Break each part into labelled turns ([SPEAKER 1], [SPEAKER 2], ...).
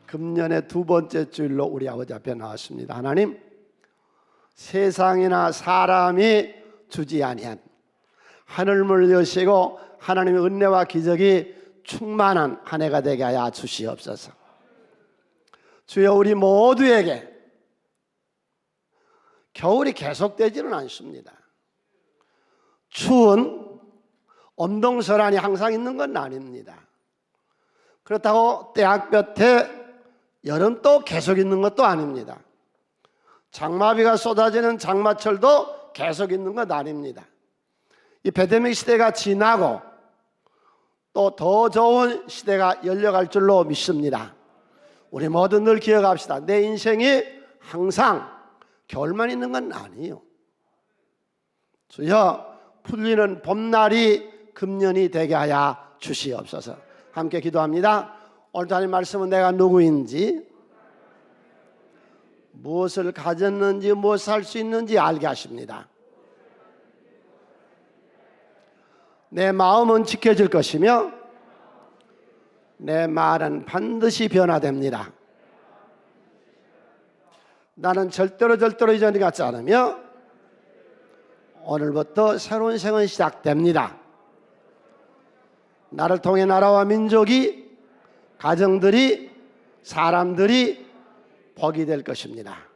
[SPEAKER 1] 금년의 두 번째 주일로 우리 아버지 앞에 나왔습니다. 하나님, 세상이나 사람이 주지 아니한 하늘문을 여시고 하나님의 은혜와 기적이 충만한 한 해가 되게 하여 주시옵소서. 주여, 우리 모두에게 겨울이 계속되지는 않습니다. 추운 엄동설한이 항상 있는 건 아닙니다. 그렇다고 떼약볕에 여름도 계속 있는 것도 아닙니다. 장마비가 쏟아지는 장마철도 계속 있는 것 아닙니다. 이 팬데믹 시대가 지나고 또 더 좋은 시대가 열려갈 줄로 믿습니다. 우리 모두 늘 기억합시다. 내 인생이 항상 겨울만 있는 건 아니에요. 주여, 풀리는 봄날이 금년이 되게 하여 주시옵소서. 함께 기도합니다. 오늘 하나님 말씀은 내가 누구인지, 무엇을 가졌는지, 무엇을 할 수 있는지 알게 하십니다. 내 마음은 지켜질 것이며 내 말은 반드시 변화됩니다. 나는 절대로 이전이 같지 않으며 오늘부터 새로운 생은 시작됩니다. 나를 통해 나라와 민족이, 가정들이, 사람들이 복이 될 것입니다.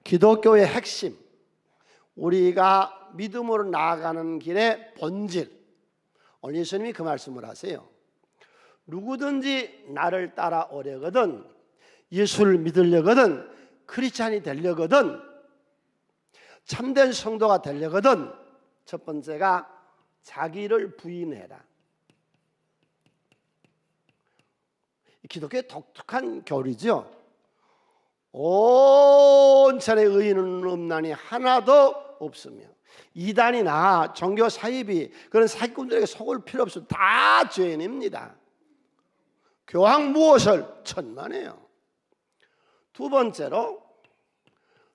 [SPEAKER 1] 기독교의 핵심, 우리가 믿음으로 나아가는 길의 본질, 오늘 예수님이 그 말씀을 하세요. 누구든지 나를 따라오려거든, 예수를 믿으려거든, 크리스찬이 되려거든, 참된 성도가 되려거든, 첫 번째가 자기를 부인해라. 기독교의 독특한 교리죠. 온 천의 의인은 없나니 하나도 없으며, 이단이나 종교 사입이 그런 사기꾼들에게 속을 필요 없습니다. 다 죄인입니다. 교황 무엇을 천만에요. 두 번째로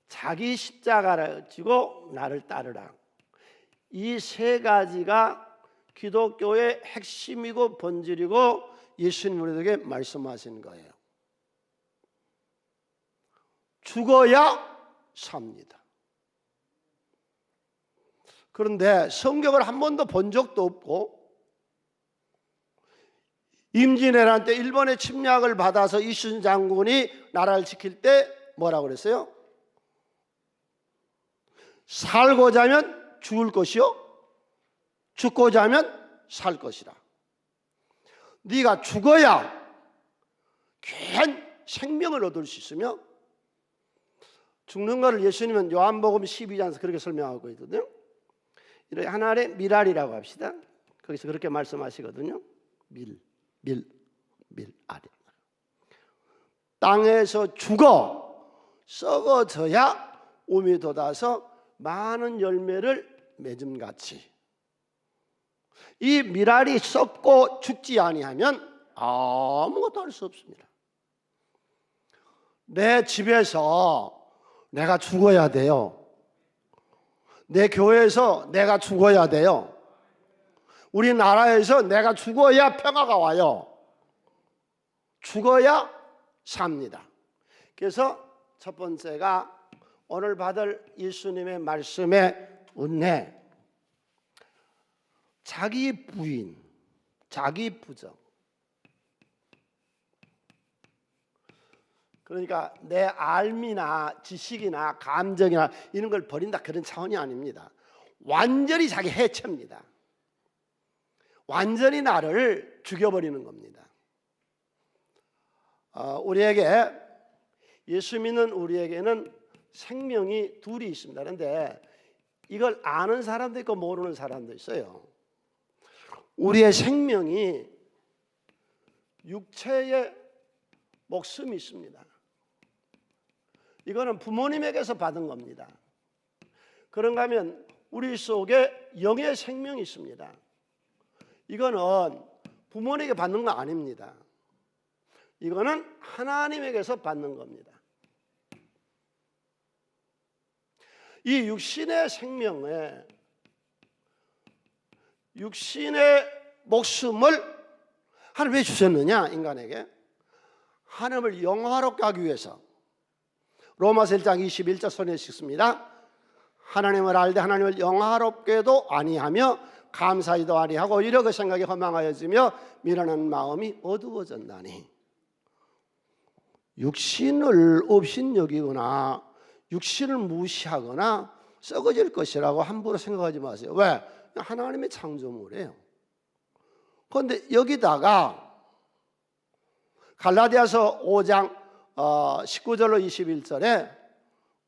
[SPEAKER 1] 자기 십자가를 지고 나를 따르라. 이 세 가지가 기독교의 핵심이고 본질이고 예수님 우리에게 말씀하신 거예요. 죽어야 삽니다. 그런데 성경을 한 번도 본 적도 없고, 임진왜란 때 일본의 침략을 받아서 이순신 장군이 나라를 지킬 때 뭐라고 그랬어요? 살고자 하면 죽을 것이요, 죽고자 하면 살 것이라. 네가 죽어야 귀한 생명을 얻을 수 있으며, 죽는 것을 예수님은 요한복음 12장에서 그렇게 설명하고 있거든요. 이렇게 하나의 밀알이라고 합시다. 거기서 그렇게 말씀하시거든요. 밀알이. 땅에서 죽어 썩어져야 움이 돋아서 많은 열매를 맺음같이, 이 밀알이 썩고 죽지 아니하면 아무것도 할 수 없습니다. 내 집에서 내가 죽어야 돼요. 내 교회에서 내가 죽어야 돼요. 우리나라에서 내가 죽어야 평화가 와요. 죽어야 삽니다. 그래서 첫 번째가 오늘 받을 예수님의 말씀의 은혜, 자기 부인, 자기 부정. 그러니까 내 알미나 지식이나 감정이나 이런 걸 버린다, 그런 차원이 아닙니다. 완전히 자기 해체입니다. 완전히 나를 죽여버리는 겁니다. 우리에게, 예수 믿는 우리에게는 생명이 둘이 있습니다. 그런데 이걸 아는 사람도 있고 모르는 사람도 있어요. 우리의 생명이 육체의 목숨이 있습니다. 이거는 부모님에게서 받은 겁니다. 그런가 하면 우리 속에 영의 생명이 있습니다. 이거는 부모님에게 받는 거 아닙니다. 이거는 하나님에게서 받는 겁니다. 이 육신의 생명에, 육신의 목숨을 하나님 왜 주셨느냐? 인간에게 하나님을 영화롭게 하기 위해서 로마서 1장 21절 손에 씻습니다. 하나님을 알되 하나님을 영화롭게도 아니하며 감사히도 아니하고 오히려 그 생각이 허망하여지며 미련한 마음이 어두워졌나니. 육신을 업신여기거나 육신을 무시하거나 썩어질 것이라고 함부로 생각하지 마세요. 왜? 하나님의 창조물이에요. 그런데 여기다가 갈라디아서 5장 19절로 21절에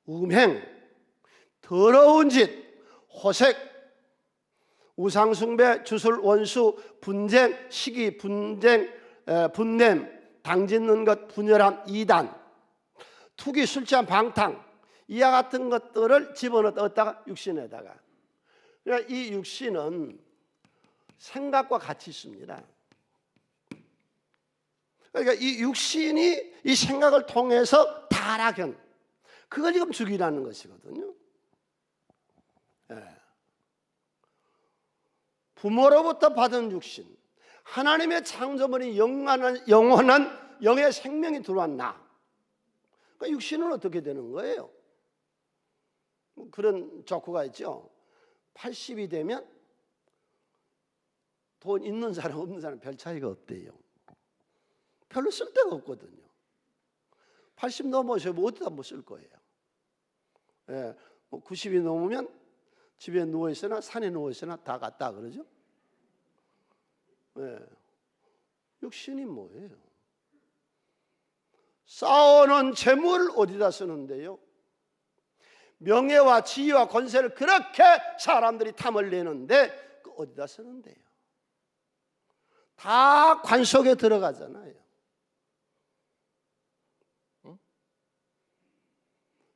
[SPEAKER 1] 음행, 더러운 짓, 호색, 우상숭배, 주술, 원수, 분쟁, 시기, 분냄, 당짓는 것, 분열함, 이단, 투기, 술 취한, 방탕, 이와 같은 것들을 집어넣었다가 육신에다가. 그러니까 이 육신은 생각과 같이 있습니다. 그러니까 이 육신이 이 생각을 통해서 타락한, 그걸 지금 죽이라는 것이거든요. 예. 부모로부터 받은 육신, 하나님의 창조물이 영원한 영의 생명이 들어왔나. 그러니까 육신은 어떻게 되는 거예요? 그런 조크가 있죠. 80이 되면 돈 있는 사람 없는 사람 별 차이가 없대요. 별로 쓸 데가 없거든요. 80 넘어서 어디다 못 쓸 거예요. 예, 90이 넘으면 집에 누워있으나 산에 누워있으나 다 갔다 그러죠. 예, 육신이 뭐예요? 쌓아놓은 재물 어디다 쓰는데요? 명예와 지위와 권세를 그렇게 사람들이 탐을 내는데 그 어디다 쓰는데요? 다 관 속에 들어가잖아요.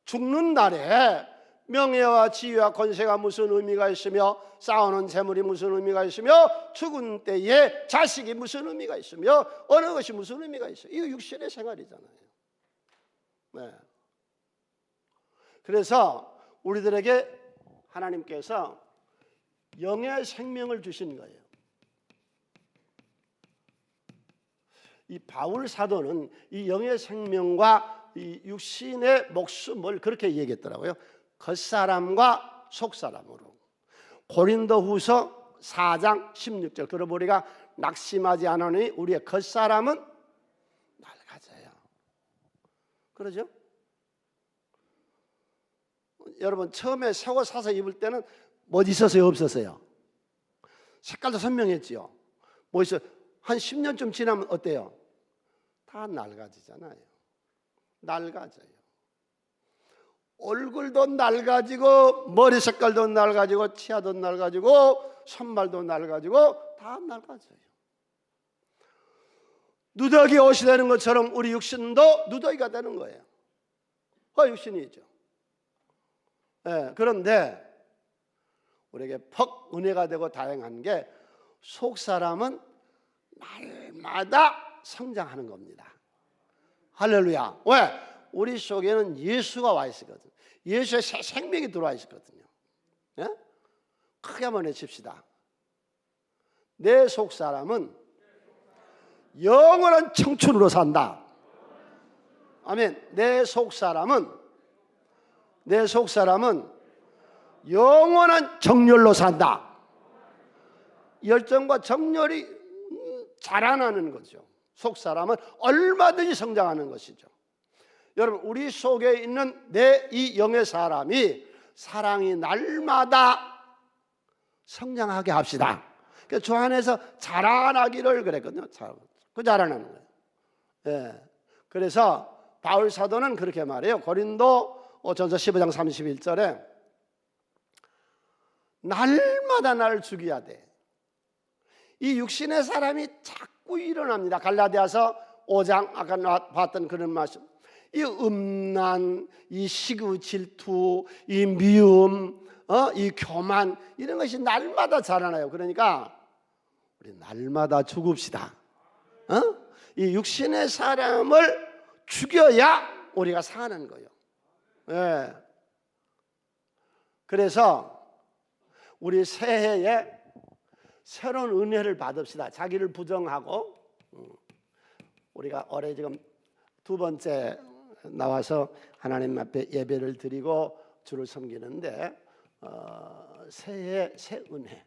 [SPEAKER 1] 죽는 날에 명예와 지위와 권세가 무슨 의미가 있으며 쌓아놓은 재물이 무슨 의미가 있으며 죽은 때에 자식이 무슨 의미가 있으며 어느 것이 무슨 의미가 있어요? 이거 육신의 생활이잖아요. 네. 그래서 우리들에게 하나님께서 영의 생명을 주신 거예요. 이 바울 사도는 이 영의 생명과 이 육신의 목숨을 그렇게 얘기했더라고요. 겉사람과 속사람으로. 고린도후서 4장 16절. 그러므로 우리가 낙심하지 않으니 우리의 겉사람은 낡아져요. 그러죠? 여러분 처음에 새 옷 사서 입을 때는 뭐 있었어요? 없었어요? 색깔도 선명했지요. 뭐 있어요? 한 10년쯤 지나면 어때요? 다 낡아지잖아요. 낡아져요. 얼굴도 낡아지고 머리 색깔도 낡아지고 치아도 낡아지고 손발도 낡아지고 다 낡아져요. 누더기 옷이 되는 것처럼 우리 육신도 누더기가 되는 거예요. 육신이죠. 네, 그런데 우리에게 퍽 은혜가 되고 다행한 게 속사람은 날마다 성장하는 겁니다. 할렐루야. 왜? 우리 속에는 예수가 와 있거든요. 예수의 새 생명이 들어와 있거든요. 예? 크게 한번 외칩시다. 내 속사람은 영원한 청춘으로 산다. 아멘. 내 속사람은 영원한 정열로 산다. 열정과 정열이 자라나는 거죠. 속사람은 얼마든지 성장하는 것이죠. 여러분 우리 속에 있는 내 이 영의 사람이 사랑이 날마다 성장하게 합시다. 그래서 주 안에서 자라나기를 그랬거든요. 그 자라나는 거예요. 예. 그래서 바울 사도는 그렇게 말해요. 고린도 전서 15장 31절에 날마다 나를 죽여야 돼. 이 육신의 사람이 자꾸 일어납니다. 갈라디아서 5장 아까 봤던 그런 말씀. 이 음란, 이 시기 질투, 이 미움, 이 교만 이런 것이 날마다 자라나요. 그러니까 우리 날마다 죽읍시다. 이 육신의 사람을 죽여야 우리가 사는 거예요. 예. 그래서 우리 새해에 새로운 은혜를 받읍시다. 자기를 부정하고 우리가 올해 지금 두 번째 나와서 하나님 앞에 예배를 드리고 주를 섬기는데 새해 새 은혜.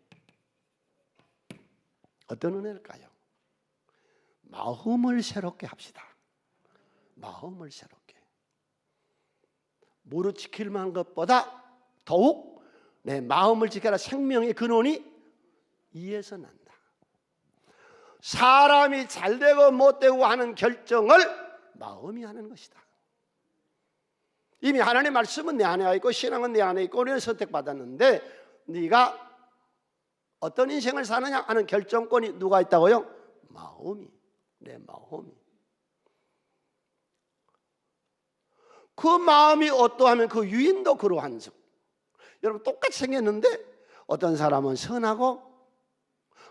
[SPEAKER 1] 어떤 은혜일까요? 마음을 새롭게 합시다. 마음을 새롭게. 무릇 지킬 만한 것보다 더욱 내 마음을 지켜라. 생명의 근원이 이에서 난다. 사람이 잘되고 못되고 하는 결정을 마음이 하는 것이다. 이미 하나님의 말씀은 내 안에 있고 신앙은 내 안에 있고 우리는 선택받았는데 네가 어떤 인생을 사느냐 하는 결정권이 누가 있다고요? 마음이. 내 마음이. 그 마음이 어떠하면 그 유인도 그러한즉. 여러분 똑같이 생겼는데 어떤 사람은 선하고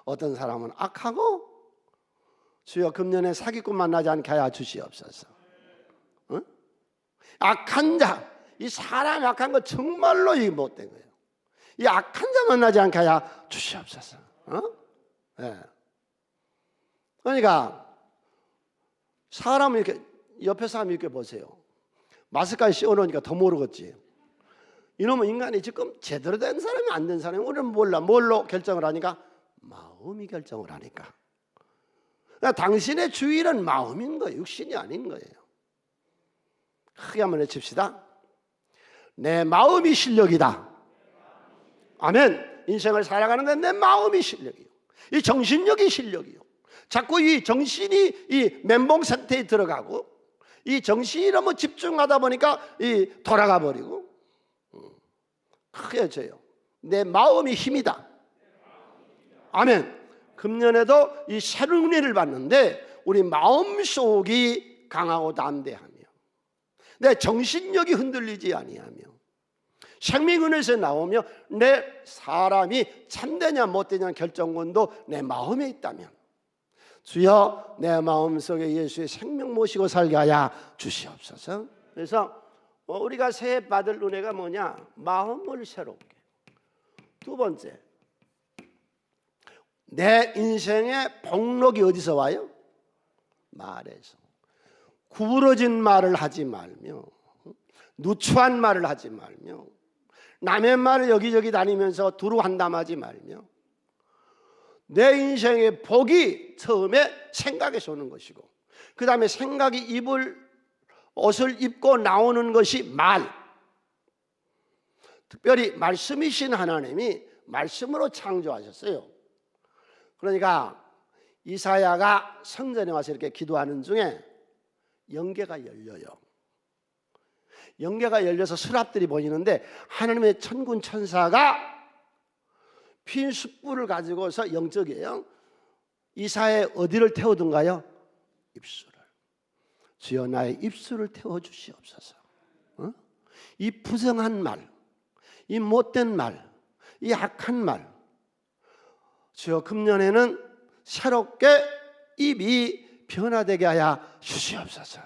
[SPEAKER 1] 어떤 사람은 악하고 주여 금년에 사기꾼 만나지 않게 하여 주시옵소서. 어? 악한 자, 이 사람이 악한 거 정말로 이 못된 거예요. 이 악한 자 만나지 않게 하여 주시옵소서. 네. 그러니까 사람을 이렇게 옆에 사람 이렇게 보세요. 마스크까지 씌워놓으니까 더 모르겠지. 이놈은 인간이 지금 제대로 된 사람이 안 된 사람이 우리는 몰라. 뭘로 결정을 하니까? 마음이 결정을 하니까. 그러니까 당신의 주일은 마음인 거예요. 육신이 아닌 거예요. 크게 한번 외칩시다. 내 마음이 실력이다. 아멘. 인생을 살아가는데 내 마음이 실력이요. 이 정신력이 실력이요. 자꾸 이 정신이 이 멘붕 상태에 들어가고 이 정신이 너무 집중하다 보니까 이 돌아가 버리고 크게 져요. 내 마음이 힘이다. 아멘. 금년에도 이 새로운 은혜를 받는데 우리 마음속이 강하고 담대하며 내 정신력이 흔들리지 아니하며 생명은혜에서 나오며 내 사람이 참되냐 못되냐 결정권도 내 마음에 있다면 주여 내 마음속에 예수의 생명 모시고 살게 하여 주시옵소서. 그래서 우리가 새해 받을 은혜가 뭐냐? 마음을 새롭게. 두 번째, 내 인생의 복록이 어디서 와요? 말에서. 구부러진 말을 하지 말며 누추한 말을 하지 말며 남의 말을 여기저기 다니면서 두루 한담하지 말며 내 인생의 복이 처음에 생각에서 오는 것이고 그 다음에 생각이 입을 옷을 입고 나오는 것이 말. 특별히 말씀이신 하나님이 말씀으로 창조하셨어요. 그러니까 이사야가 성전에 와서 이렇게 기도하는 중에 영계가 열려요. 영계가 열려서 수랍들이 보이는데 하나님의 천군 천사가 핀 숯불을 가지고서 영적이에요. 이사야의 어디를 태우던가요? 입술을. 주여 나의 입술을 태워주시옵소서. 이 부정한 말, 이 못된 말, 이 악한 말 주여 금년에는 새롭게 입이 변화되게 하여 주시옵소서.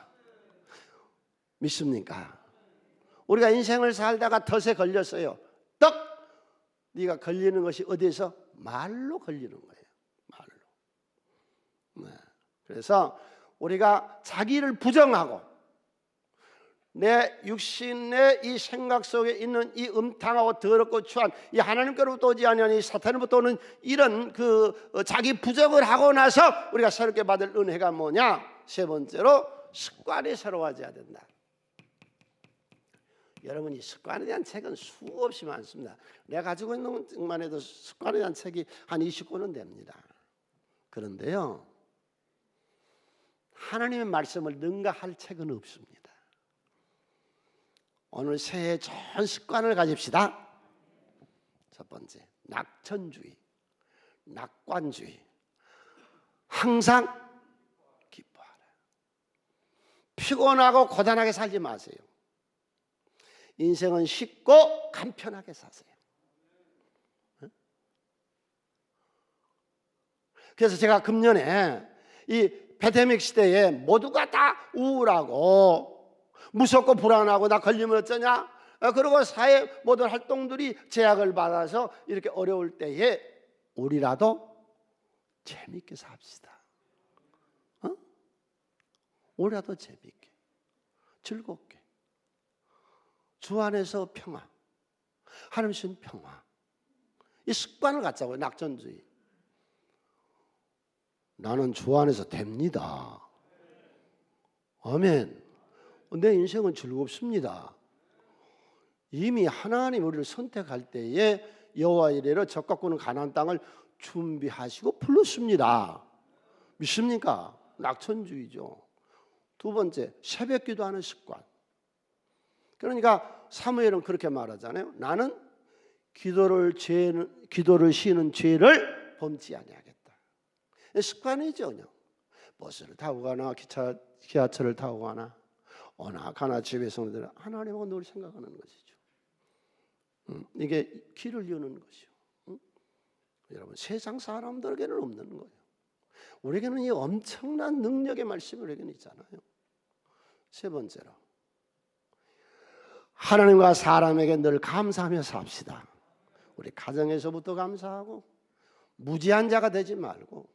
[SPEAKER 1] 믿습니까? 우리가 인생을 살다가 덫에 걸렸어요. 떡! 네가 걸리는 것이 어디에서? 말로 걸리는 거예요. 말로. 네. 그래서 우리가 자기를 부정하고 내 육신의 이 생각 속에 있는 이 음탕하고 더럽고 추한 이 하나님께로부터 오지 아니하는 이 사탄으로부터 오는 이런 그 자기 부정을 하고 나서 우리가 새롭게 받을 은혜가 뭐냐? 세 번째로 습관이 새로워져야 된다. 여러분 이 습관에 대한 책은 수없이 많습니다. 내가 가지고 있는 것만 해도 습관에 대한 책이 한 20권은 됩니다. 그런데요 하나님의 말씀을 능가할 책은 없습니다. 오늘 새해 좋은 습관을 가집시다. 첫 번째, 낙천주의, 낙관주의. 항상 기뻐하라. 피곤하고 고단하게 살지 마세요. 인생은 쉽고 간편하게 사세요. 그래서 제가 금년에 이 패데믹 시대에 모두가 다 우울하고 무섭고 불안하고 나 걸리면 어쩌냐? 그리고 사회 모든 활동들이 제약을 받아서 이렇게 어려울 때에 우리라도 재밌게 삽시다. 우리라도 재밌게. 즐겁게. 주 안에서 평화. 하나님 주신 평화. 이 습관을 갖자고요. 낙천주의. 나는 주 안에서 됩니다. 아멘. 내 인생은 즐겁습니다. 이미 하나님 우리를 선택할 때에 여호와 이레로 적과 꾸는 가나안 땅을 준비하시고 불렀습니다. 믿습니까? 낙천주의죠. 두 번째, 새벽 기도하는 습관. 그러니까 사무엘은 그렇게 말하잖아요. 나는 기도를 쉬는 죄를 범치 아니하겠다. 습관이죠. 그냥. 버스를 타고 가나 기차철을 타고 가나 어나 가나 집에서 하나님하고 늘 생각하는 것이죠. 이게 길을 여는 것이요. 여러분, 세상 사람들에게는 없는 거예요. 우리에게는 이 엄청난 능력의 말씀이 우리에게는 있잖아요. 세 번째로, 하나님과 사람에게 늘 감사하며 삽시다. 우리 가정에서부터 감사하고 무지한 자가 되지 말고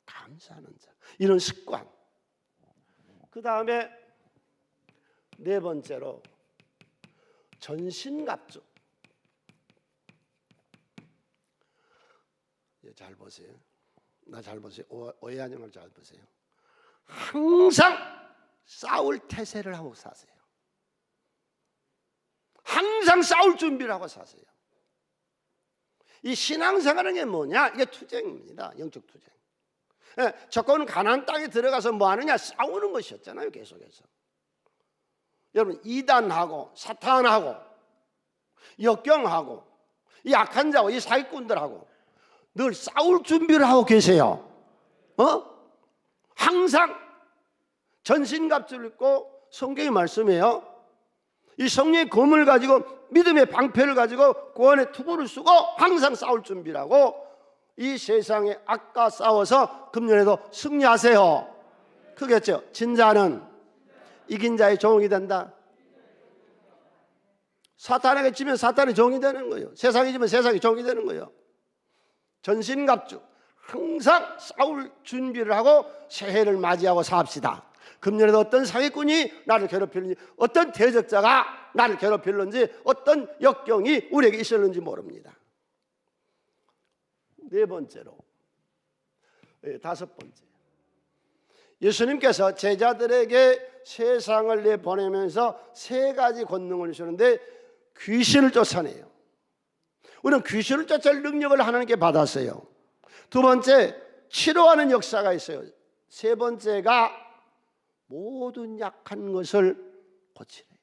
[SPEAKER 1] 감사하는 자, 이런 습관. 그 다음에 네 번째로 전신갑주. 잘 보세요. 나 잘 보세요. 오해하지 말고 잘 보세요. 항상 싸울 태세를 하고 사세요. 항상 싸울 준비를 하고 사세요. 이 신앙생활은 게 뭐냐? 이게 투쟁입니다. 영적 투쟁. 적군은 가나안 땅에 들어가서 뭐 하느냐? 싸우는 것이었잖아요. 계속해서. 여러분, 이단하고 사탄하고 역경하고 이 악한 자와 이 사기꾼들하고 늘 싸울 준비를 하고 계세요. 항상 전신갑주를 입고 성경의 말씀이에요. 이 성령의 검을 가지고 믿음의 방패를 가지고 구원의 투구를 쓰고 항상 싸울 준비를 하고 이 세상에 악과 싸워서 금년에도 승리하세요. 그겠죠. 진자는 이긴 자의 종이 된다. 사탄에게 지면 사탄의 종이 되는 거예요. 세상에 지면 세상의 종이 되는 거예요. 전신갑주, 항상 싸울 준비를 하고 새해를 맞이하고 삽시다. 금년에도 어떤 사기꾼이 나를 괴롭히는지, 어떤 대적자가 나를 괴롭히는지, 어떤 역경이 우리에게 있었는지 모릅니다. 네 번째로, 다섯 번째, 예수님께서 제자들에게 세상을 내보내면서 세 가지 권능을 주셨는데 귀신을 쫓아내요. 우리는 귀신을 쫓아낼 능력을 하나님께 받았어요. 두 번째, 치료하는 역사가 있어요. 세 번째가 모든 약한 것을 고치래요.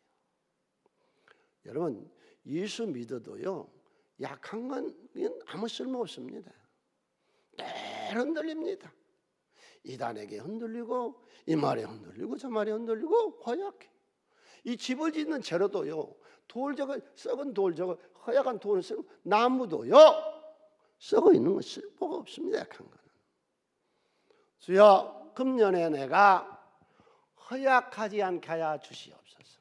[SPEAKER 1] 여러분, 예수 믿어도요, 약한 건 아무 쓸모 없습니다. 늘 흔들립니다. 이단에게 흔들리고 이 말에 흔들리고 저 말에 흔들리고 허약해. 이 집을 짓는 재료도요, 돌 저거 썩은 돌 저거 허약한 돌을 쓰고 나무도요 썩어 있는 건 쓸모가 없습니다. 약한 거는. 주여, 금년에 내가 허약하지 않게 하여 주시옵소서.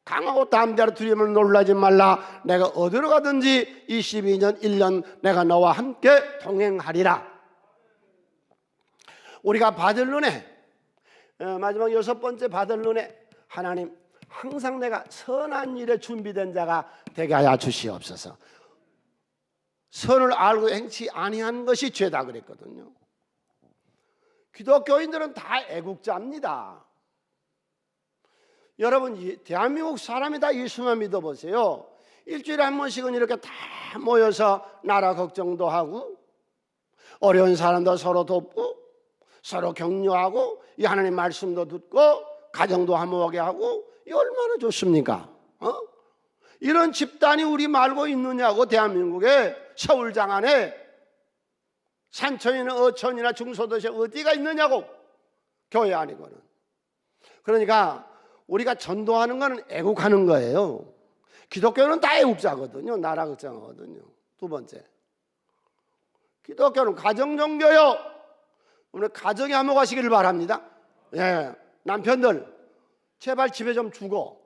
[SPEAKER 1] 강하고 담대하라 두려움을 놀라지 말라. 내가 어디로 가든지 22년 1년 내가 너와 함께 동행하리라. 우리가 받을 은혜, 마지막 여섯 번째 받을 은혜, 하나님 항상 내가 선한 일에 준비된 자가 되게 하여 주시옵소서. 선을 알고 행치 아니한 것이 죄다 그랬거든요. 기독교인들은 다 애국자입니다. 여러분, 대한민국 사람이 다 예수만 믿어보세요. 일주일에 한 번씩은 이렇게 다 모여서 나라 걱정도 하고 어려운 사람도 서로 돕고 서로 격려하고 이 하나님 말씀도 듣고 가정도 화목하게 하고, 이 얼마나 좋습니까? 이런 집단이 우리 말고 있느냐고. 대한민국에 서울 장안에 산천이나 어천이나 중소도시에 어디가 있느냐고. 교회 아니고는. 그러니까 우리가 전도하는 거는 애국하는 거예요. 기독교는 다 애국자거든요. 나라 걱정하거든요. 두 번째, 기독교는 가정종교요. 오늘 가정이 화목하시기를 바랍니다. 예, 남편들 제발 집에 좀 주고,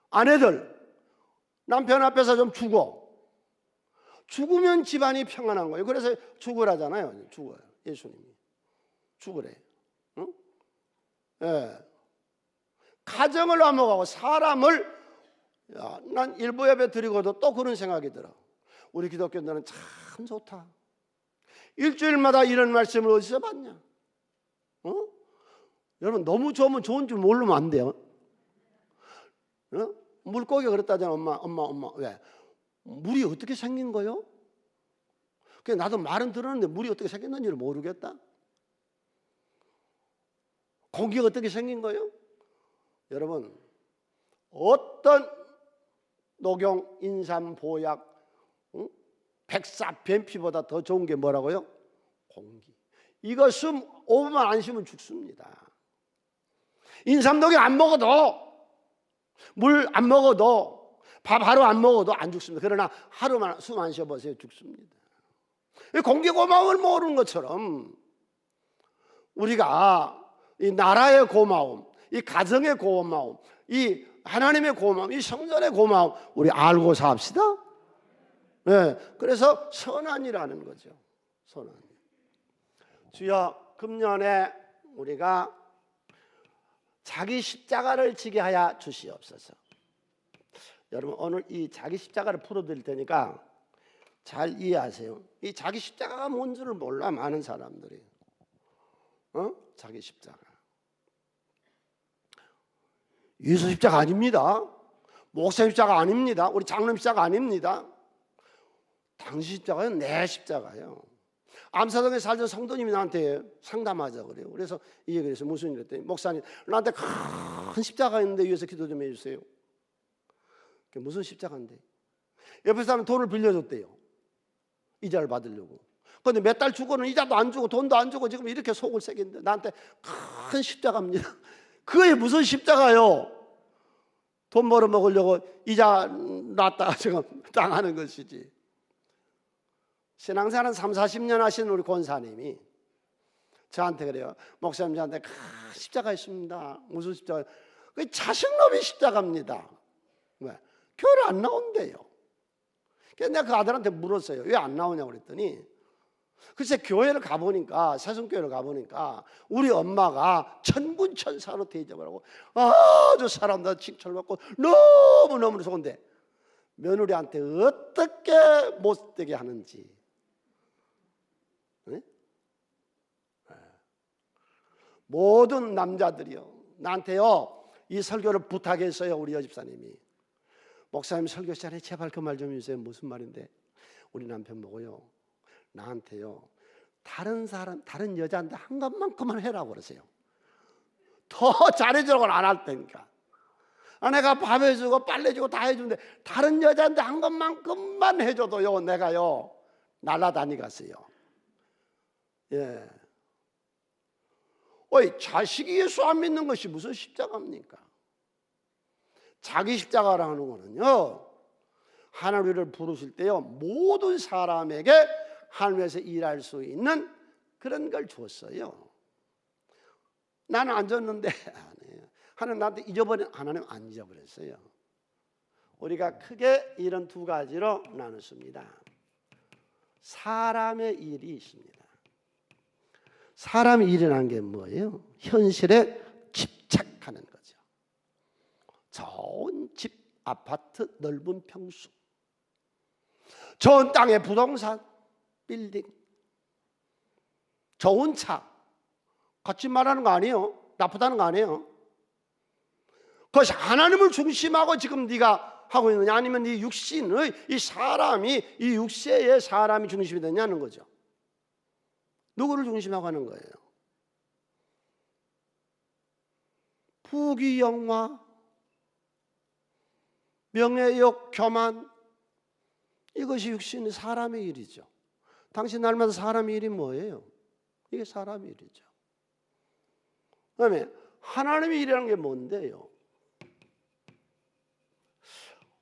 [SPEAKER 1] 아내들 남편 앞에서 좀 주고, 죽으면 집안이 평안한 거예요. 그래서 죽으라잖아요. 죽어요. 예수님이 죽으래. 응? 예. 가정을 넘어가고 사람을, 난 일부 예배 드리고도 또 그런 생각이 들어. 우리 기독교인들은 참 좋다. 일주일마다 이런 말씀을 어디서 봤냐? 여러분, 너무 좋으면 좋은 줄 모르면 안 돼요. 물고기가 그랬다잖아. 엄마. 왜? 물이 어떻게 생긴 거요? 그래, 나도 말은 들었는데 물이 어떻게 생겼는지를 모르겠다. 공기가 어떻게 생긴 거요? 여러분, 어떤 녹용, 인삼, 보약, 백사, 변피보다 더 좋은 게 뭐라고요? 공기. 이거 5분만 안 쉬면 죽습니다. 인삼 녹용 안 먹어도, 물 안 먹어도, 밥 하루 안 먹어도 안 죽습니다. 그러나 하루만 숨 안 쉬어보세요. 죽습니다. 공기 고마움을 모르는 것처럼 우리가 이 나라의 고마움, 이 가정의 고마움, 이 하나님의 고마움, 이 성전의 고마움 우리 알고 삽시다. 네, 그래서 선한이라는 거죠. 선한. 주여, 금년에 우리가 자기 십자가를 지게 하여 주시옵소서. 여러분, 오늘 이 자기 십자가를 풀어드릴 테니까 잘 이해하세요. 이 자기 십자가가 뭔지를 몰라, 많은 사람들이. 자기 십자가. 예수 십자가 아닙니다. 목사 십자가 아닙니다. 우리 장로님 십자가 아닙니다. 당신 십자가요? 내 십자가요. 암사동에 살던 성도님이 나한테 상담하자 그래요. 그래서 이 얘기를 해서 무슨 일 했더니, 목사님, 나한테 큰 십자가 있는데 위해서 기도 좀 해주세요. 그게 무슨 십자가인데? 옆에 사람 돈을 빌려줬대요. 이자를 받으려고. 그런데 몇 달 주고는 이자도 안 주고 돈도 안 주고 지금 이렇게 속을 새긴데 나한테 큰 십자가입니다. 그게 무슨 십자가요? 돈 벌어 먹으려고 이자 놨다가 지금 당하는 것이지. 신앙생활은 30-40년 하신 우리 권사님이 저한테 그래요. 목사님, 저한테 큰 십자가 있습니다. 무슨 십자가? 그게 자식놈의 십자가입니다. 왜? 교회를 안 나온대요. 그래서 내가 그 아들한테 물었어요. 왜 안 나오냐고 그랬더니, 글쎄 교회를 가보니까, 세송교회를 가보니까 우리 엄마가 천군천사로 대접을 하고 아주 사람들 칭찬받고 너무너무 좋은데 며느리한테 어떻게 못되게 하는지. 네? 모든 남자들이요, 나한테요 이 설교를 부탁했어요. 우리 여집사님이, 목사님 설교 시간에 제발 그 말 좀 해주세요. 무슨 말인데? 우리 남편 보고요, 나한테요 다른 여자한테 한 것만큼만 해라고 그러세요. 더 잘해주라고는 안 할 테니까. 내가 밥 해주고 빨래 주고 다 해주는데 다른 여자한테 한 것만큼만 해줘도요 내가요 날아다니겠어요. 예. 자식이 예수 안 믿는 것이 무슨 십자가입니까? 자기 십자가라는 거는요, 하나님 우리를 부르실 때요 모든 사람에게 하나님에서 일할 수 있는 그런 걸 줬어요. 나는 안 줬는데 하나님 나한테 잊어버린, 하나님 안 잊어버렸어요. 우리가 크게 이런 두 가지로 나눴습니다. 사람의 일이 있습니다. 사람의 일이라는 게 뭐예요? 현실에 집착하는 거죠. 좋은 집, 아파트, 넓은 평수, 좋은 땅의 부동산, 빌딩, 좋은 차, 같이 말하는 거 아니에요. 나쁘다는 거 아니에요. 그것이 하나님을 중심하고 지금 네가 하고 있느냐, 아니면 네 육신의 이 사람이, 이 육체의 사람이 중심이 되냐는 거죠. 누구를 중심하고 하는 거예요? 부귀영화, 명예욕, 교만, 이것이 육신의 사람의 일이죠. 당신 날마다 사람의 일이 뭐예요? 이게 사람의 일이죠. 그 다음에 하나님의 일이라는 게 뭔데요?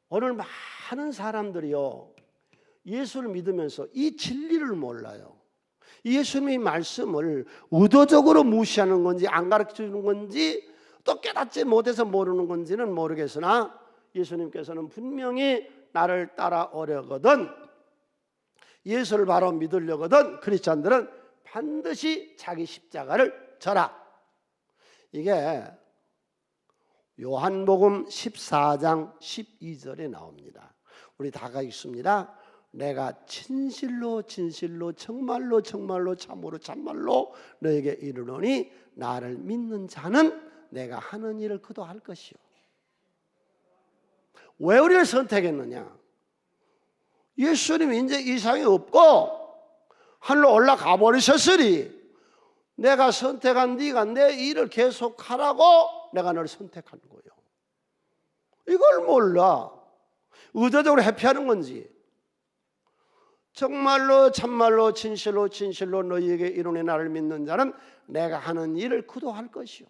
[SPEAKER 1] 오늘 많은 사람들이요 예수를 믿으면서 이 진리를 몰라요. 예수님의 말씀을 의도적으로 무시하는 건지 안 가르쳐주는 건지 또 깨닫지 못해서 모르는 건지는 모르겠으나, 예수님께서는 분명히 나를 따라오려거든, 예수를 바로 믿으려거든 크리스찬들은 반드시 자기 십자가를 져라. 이게 요한복음 14장 12절에 나옵니다. 우리 다가 읽습니다. 내가 진실로 진실로 정말로 정말로 참으로 참말로 너에게 이르노니 나를 믿는 자는 내가 하는 일을 그도 할 것이요. 왜 우리를 선택했느냐? 예수님이 이제 이상이 없고 하늘로 올라가 버리셨으니 내가 선택한 네가 내 일을 계속하라고 내가 너를 선택한 거예요. 이걸 몰라. 의도적으로 회피하는 건지, 정말로 참말로 진실로 진실로 너희에게 이르노니 나를 믿는 자는 내가 하는 일을 그도 할 것이요.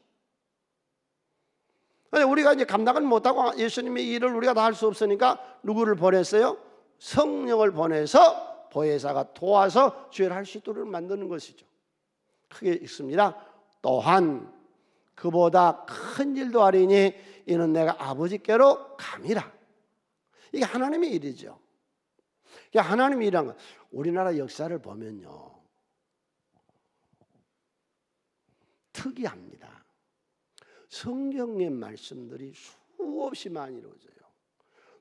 [SPEAKER 1] 우리가 이제 감당을 못하고 예수님의 일을 우리가 다 할 수 없으니까 누구를 보냈어요? 성령을 보내서 보혜사가 도와서 주의를 할 수 있도록 만드는 것이죠. 크게 읽습니다. 또한 그보다 큰 일도 하리니 이는 내가 아버지께로 감이라. 이게 하나님의 일이죠. 이게 하나님의 일이란 건 우리나라 역사를 보면요, 특이합니다. 성경의 말씀들이 수없이 많이 이루어져요.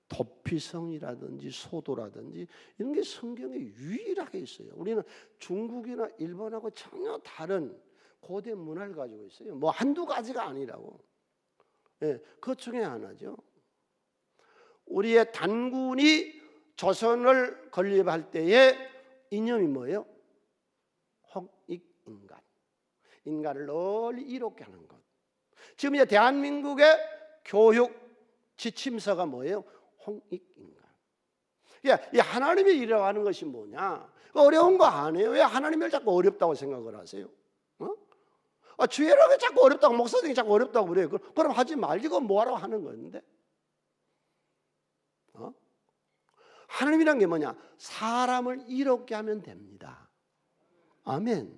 [SPEAKER 1] 도피성이라든지 소도라든지 이런 게 성경에 유일하게 있어요. 우리는 중국이나 일본하고 전혀 다른 고대 문화를 가지고 있어요. 뭐 한두 가지가 아니라고. 그 중에 하나죠. 우리의 단군이 조선을 건립할 때의 이념이 뭐예요? 홍익인간. 인간을 널리 이롭게 하는 것. 지금 이제 대한민국의 교육 지침서가 뭐예요? 홍익인간. 이 하나님이 일이라고 하는 것이 뭐냐? 어려운 거 아니에요. 왜 하나님을 자꾸 어렵다고 생각을 하세요? 주의라고 자꾸 어렵다고, 목사님이 자꾸 어렵다고 그래요. 그럼 하지 말지. 그건 뭐하라고 하는 건데? 하나님이란 게 뭐냐? 사람을 이롭게 하면 됩니다. 아멘.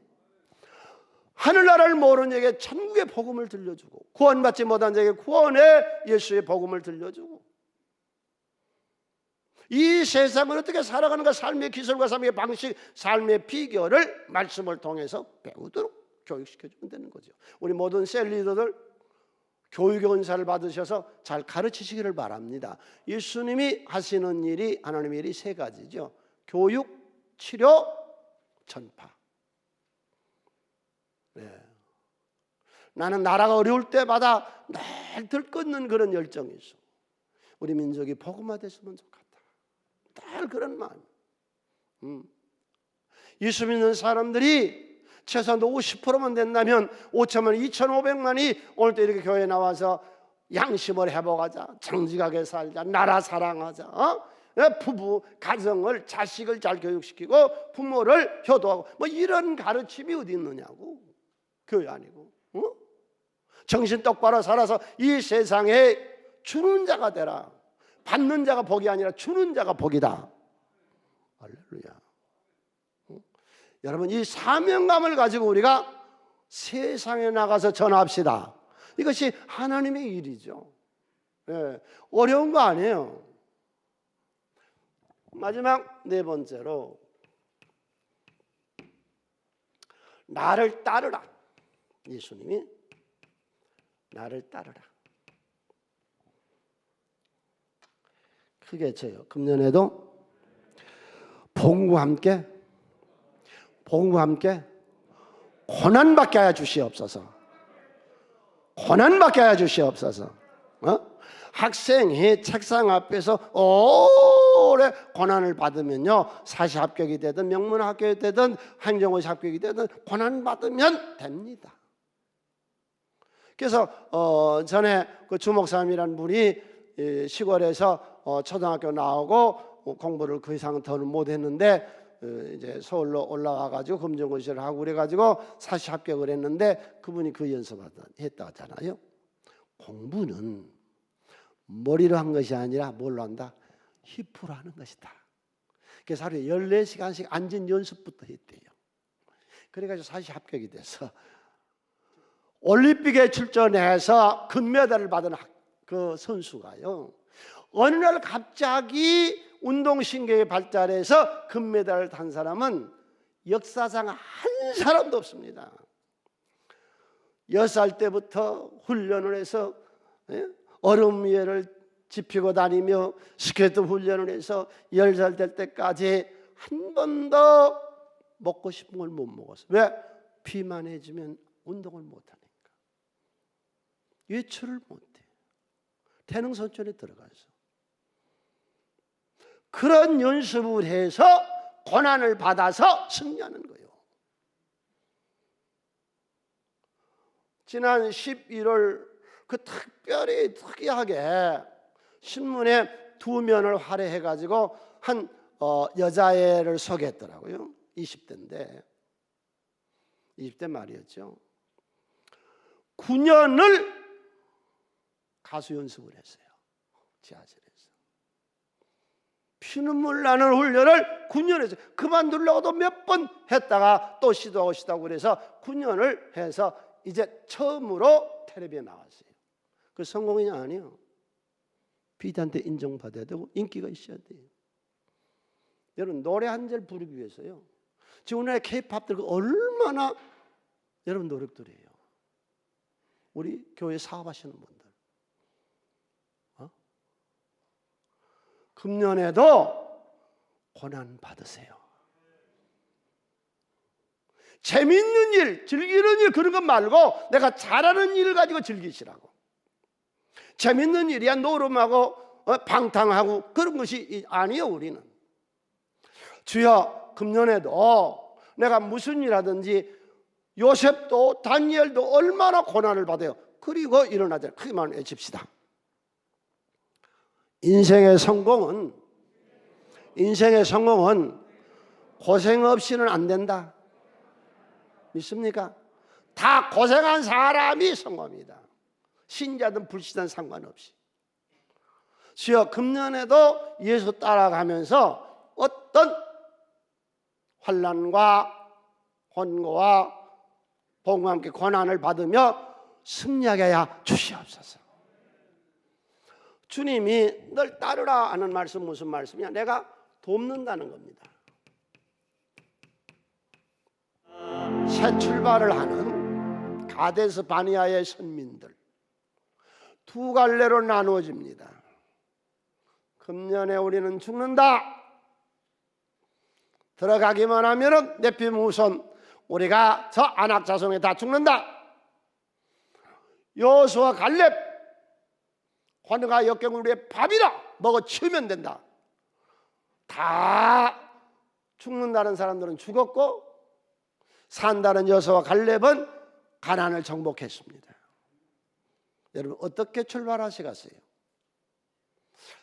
[SPEAKER 1] 하늘나라를 모르는 자에게 천국의 복음을 들려주고, 구원받지 못한 자에게 구원의 예수의 복음을 들려주고, 이 세상을 어떻게 살아가는가, 삶의 기술과 삶의 방식, 삶의 비결을 말씀을 통해서 배우도록 교육시켜주면 되는 거죠. 우리 모든 셀 리더들 교육의 은사를 받으셔서 잘 가르치시기를 바랍니다. 예수님이 하시는 일이, 하나님의 일이 세 가지죠. 교육, 치료, 전파. 나는 나라가 어려울 때마다 늘 들끓는 그런 열정이 있어. 우리 민족이 복음화됐으면 좋겠다. 늘 그런 마음. 예수 믿는 사람들이 최소한 50%만 된다면 5천만, 2,500만이 오늘 또 이렇게 교회에 나와서 양심을 회복하자, 정직하게 살자, 나라 사랑하자, 부부, 가정을, 자식을 잘 교육시키고 부모를 효도하고, 뭐 이런 가르침이 어디 있느냐고. 교회 아니고. 정신 똑바로 살아서 이 세상에 주는 자가 되라. 받는 자가 복이 아니라 주는 자가 복이다. 할렐루야. 여러분, 이 사명감을 가지고 우리가 세상에 나가서 전합시다. 이것이 하나님의 일이죠. 어려운 거 아니에요. 마지막 네 번째로, 나를 따르라. 예수님이 나를 따르라. 크게 쳐요. 금년에도 복음과 함께 고난받게 하여 주시옵소서. 고난받게 하여 주시옵소서. 학생이 책상 앞에서 오래 고난을 받으면요, 사시 합격이 되든 명문 합격이 되든 행정고시 합격이 되든 고난받으면 됩니다. 그래서 전에 그 주목사님이라는 분이 시골에서 초등학교 나오고 공부를 그 이상 더는 못했는데 이제 서울로 올라가 가지고 검정고시를 하고 그래 가지고 사시 합격을 했는데, 그분이 그 연습했다고 하잖아요. 공부는 머리로 한 것이 아니라 뭘로 한다? 힙으로 하는 것이다. 그래서 하루에 14시간씩 앉은 연습부터 했대요. 그래가지고 사시 합격이 돼서 올림픽에 출전해서 금메달을 받은 그 선수가요, 어느 날 갑자기 운동신경이 발달해서 금메달을 탄 사람은 역사상 한 사람도 없습니다. 6살 때부터 훈련을 해서 얼음 위에를 짚히고 다니며 스케이트 훈련을 해서 10살 될 때까지 한 번도 먹고 싶은 걸 못 먹었어. 왜? 비만해지면 운동을 못하니까. 외출을 못해. 태능선전에 들어가서 그런 연습을 해서 고난을 받아서 승리하는 거예요. 지난 11월 그 특별히 특이하게 신문에 2면을 할애해가지고 한 여자애를 소개했더라고요. 20대인데 20대 말이었죠. 9년을 가수 연습을 했어요. 지하철에서 피눈물 나는 훈련을 9년 했어요. 그만두려고도 몇 번 했다가 또 시도하고 그래서 9년을 해서 이제 처음으로 텔레비에 나왔어요. 그 성공이 아니에요. PD한테 인정받아야 되고 인기가 있어야 돼요. 여러분 노래 한 절 부르기 위해서요. 지금 오늘의 K-팝들 얼마나 여러분 노력들 해요. 우리 교회 사업하시는 분들 금년에도 고난 받으세요. 재밌는 일, 즐기는 일 그런 것 말고 내가 잘하는 일을 가지고 즐기시라고. 재밌는 일이야 노름하고 방탕하고 그런 것이 아니에요. 우리는 주여 금년에도 내가 무슨 일 하든지 요셉도 다니엘도 얼마나 고난을 받아요. 그리고 일어나자. 크게 말해 칩시다. 인생의 성공은 고생 없이는 안 된다. 믿습니까? 다 고생한 사람이 성공입니다. 신자든 불신자든 상관없이. 주여 금년에도 예수 따라가면서 어떤 환난과 권고와 복음과 함께 고난을 받으며 승리하게 하여 주시옵소서. 주님이 널 따르라 하는 말씀 무슨 말씀이냐? 내가 돕는다는 겁니다. 새 출발을 하는 가데스 바니아의 선민들 두 갈래로 나누어집니다. 금년에 우리는 죽는다. 들어가기만 하면은 네피림 후손 우리가 저 아낙 자손에 다 죽는다. 여호수아 갈렙 환우가 역경 우리의 밥이라 먹어 치우면 된다. 다 죽는다는 사람들은 죽었고 산다는 여호수아 갈렙은 가나안을 정복했습니다. 여러분 어떻게 출발하시겠어요?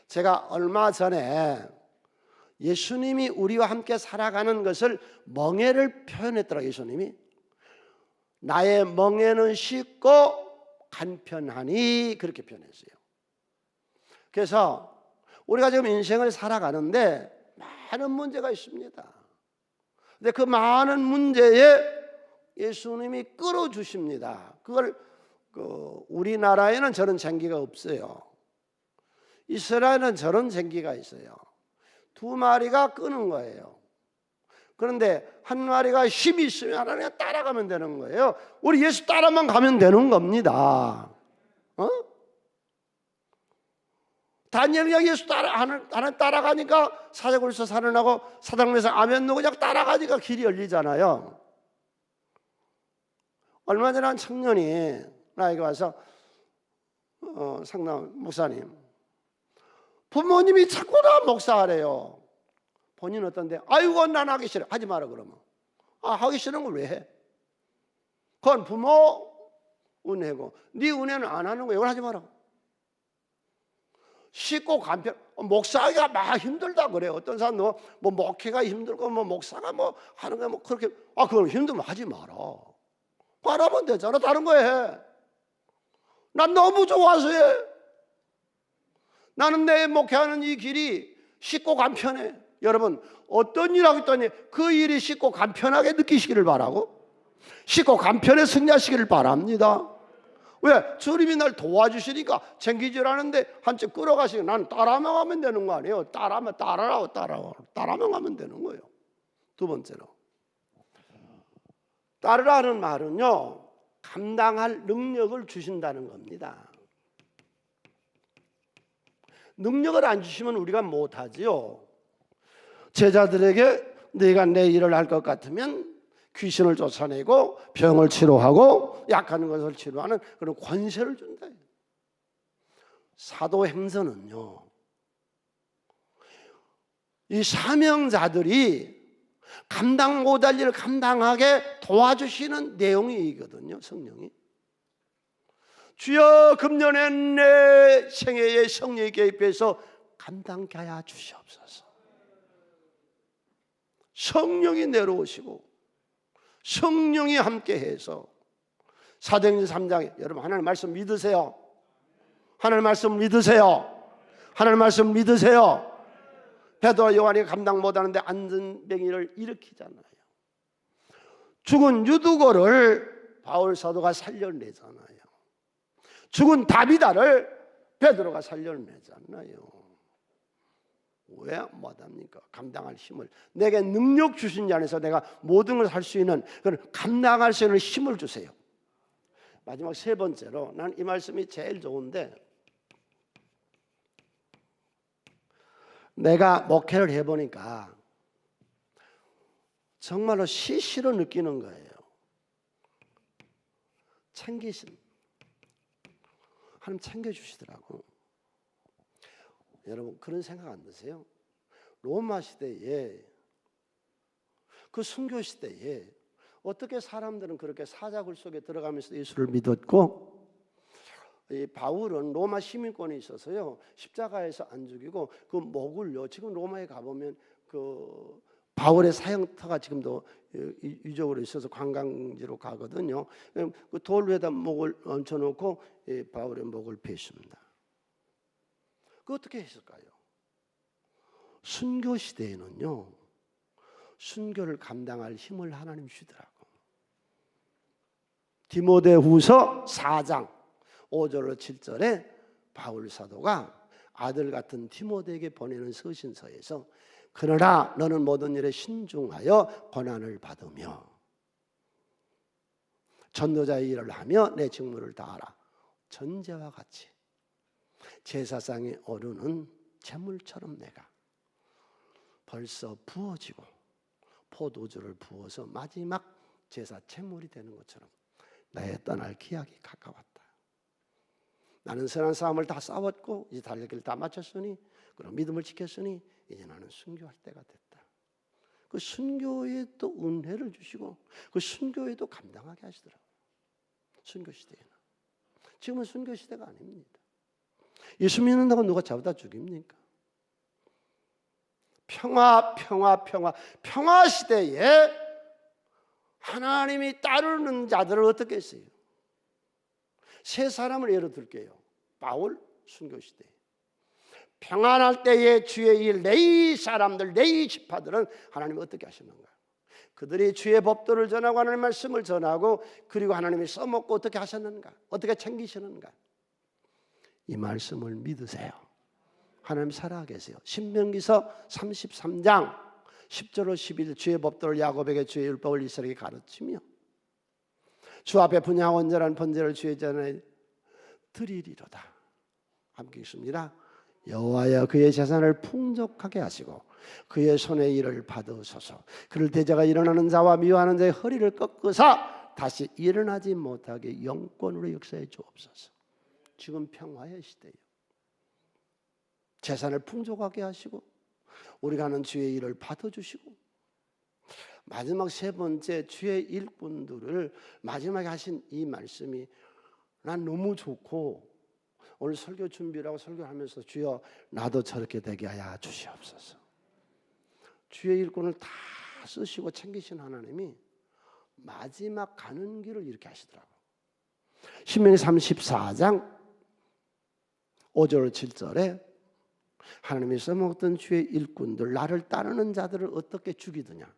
[SPEAKER 1] 제가 얼마 전에 예수님이 우리와 함께 살아가는 것을 멍에를 표현했더라고요. 예수님이 나의 멍에는 쉽고 간편하니 그렇게 표현했어요. 그래서 우리가 지금 인생을 살아가는데 많은 문제가 있습니다. 근데 그 많은 문제에 예수님이 끌어주십니다. 그걸 우리나라에는 저런 장기가 없어요. 이스라엘은 저런 장기가 있어요. 두 마리가 끄는 거예요. 그런데 한 마리가 힘이 있으면 하나님 따라가면 되는 거예요. 우리 예수 따라만 가면 되는 겁니다. 다니엘이 예수 하나님 따라가니까 사자굴에서 살아나고 사당에서 아멘 누고 그냥 따라가니까 길이 열리잖아요. 얼마 전에 한 청년이 나에게 와서 상담 목사님 부모님이 자꾸 다 목사하래요. 본인은 어떤데? 아이고 난 하기 싫어. 하지 마라 그러면. 하기 싫은 걸 왜 해? 그건 부모 은혜고 네 은혜는 안 하는 거야. 이걸 하지 마라. 쉽고 간편. 목사하기가 막 힘들다 그래요. 어떤 사람도 뭐 목회가 힘들고 뭐 목사가 뭐 하는 거 뭐 그렇게 그걸 힘들면 하지 마라. 하라면 되잖아. 다른 거 해. 난 너무 좋아서 해. 나는 내 목회하는 이 길이 쉽고 간편해. 여러분 어떤 일 하고 있더니 그 일이 쉽고 간편하게 느끼시기를 바라고 쉽고 간편에 승리하시기를 바랍니다. 왜? 주님이 날 도와주시니까 챙기질 않은데 한쪽 끌어가시고 나는 따라만 가면 되는 거 아니에요. 따라만 따라만 가면 되는 거예요. 두 번째로 따르라는 말은요 감당할 능력을 주신다는 겁니다. 능력을 안 주시면 우리가 못하지요. 제자들에게 네가 내 일을 할 것 같으면 귀신을 쫓아내고 병을 치료하고 약한 것을 치료하는 그런 권세를 준다. 사도행전은요, 이 사명자들이 감당 못할 일을 감당하게 도와주시는 내용이거든요. 성령이 주여 금년에 내 생애의 성령의 개입해서 감당케 하여 주시옵소서. 성령이 내려오시고 성령이 함께해서 사도행전 3장에 여러분 하나님 말씀 믿으세요? 하나님 말씀 믿으세요? 하나님 말씀 믿으세요? 베드로와 요한이 감당 못하는데 안전뱅이를 일으키잖아요. 죽은 유두고를 바울 사도가 살려내잖아요. 죽은 다비다를 베드로가 살려내잖아요. 왜 못합니까? 감당할 힘을, 내게 능력 주신 자 안에서 내가 모든 걸 할 수 있는 그런 감당할 수 있는 힘을 주세요. 마지막 세 번째로, 난 이 말씀이 제일 좋은데, 내가 목회를 해보니까 정말로 시시로 느끼는 거예요. 하나님 챙겨주시더라고. 여러분 그런 생각 안 드세요? 로마 시대에, 그 순교 시대에 어떻게 사람들은 그렇게 사자굴 속에 들어가면서 예수를 믿었고, 이 바울은 로마 시민권이 있어서요 십자가에서 안 죽이고 그 목을요, 지금 로마에 가보면 그 바울의 사형터가 지금도 유적으로 있어서 관광지로 가거든요. 그 돌 위에다 목을 얹혀놓고 바울의 목을 베습니다. 그 어떻게 했을까요? 순교 시대에는요, 순교를 감당할 힘을 하나님 주시더라고. 디모데후서 4장 5절로 7절에 바울 사도가 아들 같은 디모데에게 보내는 서신서에서, 그러나 너는 모든 일에 신중하여 고난을 받으며 전도자의 일을 하며 내 직무를 다하라. 전제와 같이 제사상에 오르는 제물처럼 내가 벌써 부어지고 포도주를 부어서 마지막 제사 제물이 되는 것처럼 나의 떠날 기약이 가까웠다. 나는 선한 싸움을 다 싸웠고 이제 달려길 다 마쳤으니, 그런 믿음을 지켰으니 이제 나는 순교할 때가 됐다. 그 순교에 또 은혜를 주시고 그 순교에도 감당하게 하시더라고요. 순교 시대에는. 지금은 순교 시대가 아닙니다. 예수 믿는다고 누가 잡아다 죽입니까? 평화 시대에 하나님이 따르는 자들을 어떻게 했어요? 세 사람을 예로 들게요. 바울 순교 시대. 평안할 때에 주의 일, 레위 사람들, 레위 지파들은 하나님이 어떻게 하시는가? 그들이 주의 법도를 전하고 하나님의 말씀을 전하고, 그리고 하나님이 써먹고 어떻게 하셨는가? 어떻게 챙기시는가? 이 말씀을 믿으세요. 하나님 살아계세요. 신명기서 33장 10절로 11절, 주의 법도를 야곱에게 주의 율법을 이스라엘에게 가르치며 주 앞에 분향 온전한 번제를 주의 전에 드리리로다. 함께 읽습니다. 여호와여 그의 재산을 풍족하게 하시고 그의 손의 일을 받으소서. 그를 대저가 일어나는 자와 미워하는 자의 허리를 꺾으사 다시 일어나지 못하게 영권으로 역사해 주옵소서. 지금 평화의 시대예요. 재산을 풍족하게 하시고 우리가 하는 주의 일을 받아주시고, 마지막 세 번째 주의 일꾼들을 마지막에 하신 이 말씀이 난 너무 좋고, 오늘 설교 준비를 하고 설교하면서 주여 나도 저렇게 되게 하여 주시옵소서. 주의 일꾼을 다 쓰시고 챙기신 하나님이 마지막 가는 길을 이렇게 하시더라고요. 신명기 34장 5절 7절에 하나님이 써먹던 주의 일꾼들, 나를 따르는 자들을 어떻게 죽이더냐.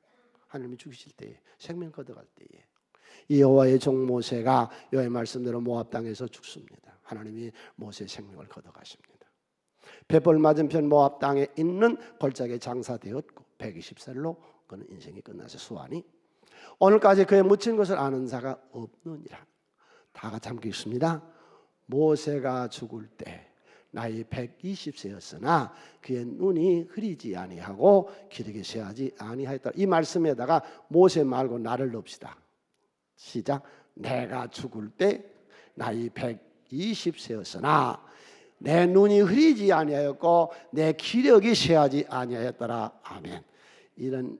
[SPEAKER 1] 하나님이 죽이실 때에, 생명 걷어갈 때에 이 여호와의 종 모세가 여호와의 말씀대로 모압 땅에서 죽습니다. 하나님이 모세의 생명을 걷어가십니다. 벳볼 맞은편 모압 땅에 있는 골짜기에 장사되었고 120살로 그는 인생이 끝나서 수완이 오늘까지 그의 묻힌 것을 아는 자가 없느니라. 다 같이 함께 읽습니다. 모세가 죽을 때 나이 120세였으나 그의 눈이 흐리지 아니하고 기력이 쇠하지 아니하였다. 이 말씀에다가 모세 말고 나를 넣읍시다. 시작. 내가 죽을 때 나이 120세였으나 내 눈이 흐리지 아니하였고 내 기력이 쇠하지 아니하였더라. 아멘. 이런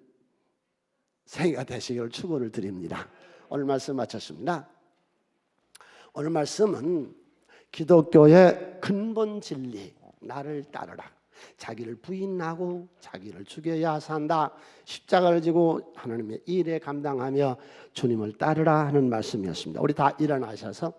[SPEAKER 1] 생애가 되시기를 축원을 드립니다. 오늘 말씀 마쳤습니다. 오늘 말씀은 기독교의 근본 진리, 나를 따르라. 자기를 부인하고 자기를 죽여야 산다. 십자가를 지고 하나님의 일에 감당하며 주님을 따르라 하는 말씀이었습니다. 우리 다 일어나셔서